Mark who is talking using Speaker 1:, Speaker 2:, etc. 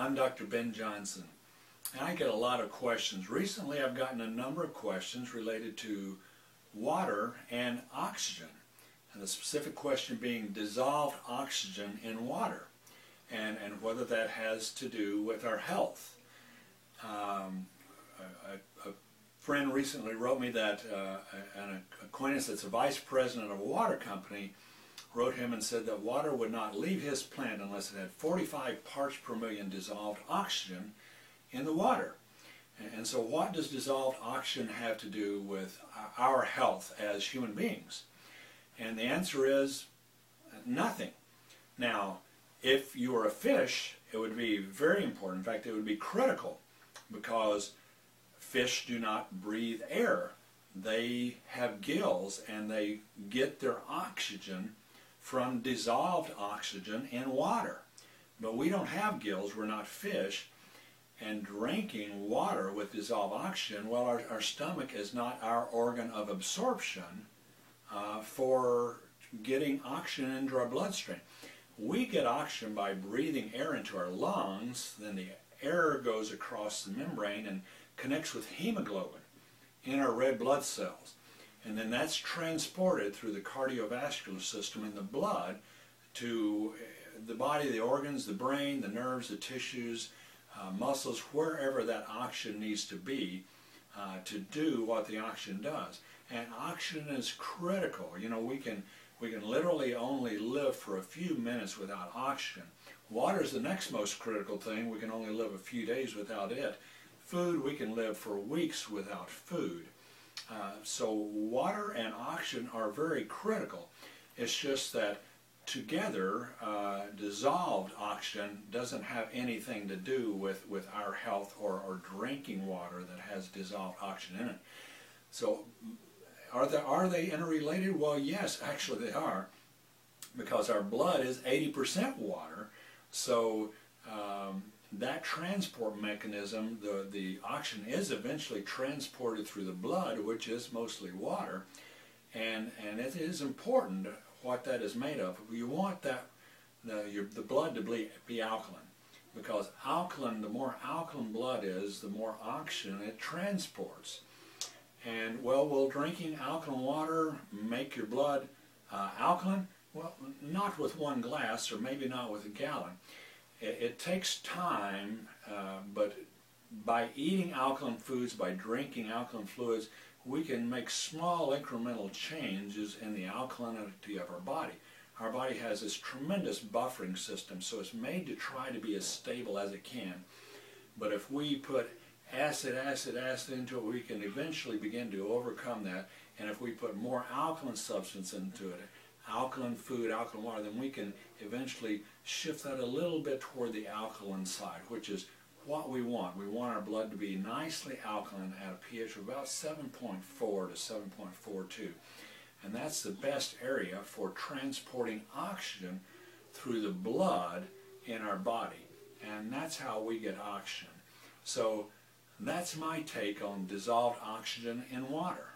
Speaker 1: I'm Dr. Ben Johnson, and I get a lot of questions. Recently I've gotten a number of questions related to water and oxygen, and the specific question being dissolved oxygen in water, and whether that has to do with our health. A friend recently wrote me that an acquaintance that's a vice president of a water company wrote him and said that water would not leave his plant unless it had 45 parts per million dissolved oxygen in the water. And so what does dissolved oxygen have to do with our health as human beings? And the answer is nothing. Now, if you were a fish, it would be very important. In fact, it would be critical, because fish do not breathe air. They have gills, and they get their oxygen from dissolved oxygen in water. But we don't have gills, we're not fish, and drinking water with dissolved oxygen, well, our stomach is not our organ of absorption for getting oxygen into our bloodstream. We get oxygen by breathing air into our lungs, then the air goes across the membrane and connects with hemoglobin in our red blood cells. And then that's transported through the cardiovascular system in the blood to the body, the organs, the brain, the nerves, the tissues, muscles, wherever that oxygen needs to be to do what the oxygen does. And oxygen is critical. You know, we can literally only live for a few minutes without oxygen. Water is the next most critical thing. We can only live a few days without it. Food, we can live for weeks without food. So water and oxygen are very critical. It's just that together, dissolved oxygen doesn't have anything to do with our health or drinking water that has dissolved oxygen in it. So are they interrelated? Well, yes, actually they are, because our blood is 80% water. So that transport mechanism, the oxygen is eventually transported through the blood, which is mostly water, and it is important what that is made of. You want the blood to be alkaline, because alkaline, the more alkaline blood is, the more oxygen it transports. And well, will drinking alkaline water make your blood alkaline? Well, not with one glass, or maybe not with a gallon. It takes time, but by eating alkaline foods, by drinking alkaline fluids, we can make small incremental changes in the alkalinity of our body. Our body has this tremendous buffering system, so it's made to try to be as stable as it can. But if we put acid into it, we can eventually begin to overcome that. And if we put more alkaline substance into it, alkaline food, alkaline water, then we can eventually shift that a little bit toward the alkaline side, which is what we want. We want our blood to be nicely alkaline at a pH of about 7.4 to 7.42. And that's the best area for transporting oxygen through the blood in our body. And that's how we get oxygen. So that's my take on dissolved oxygen in water.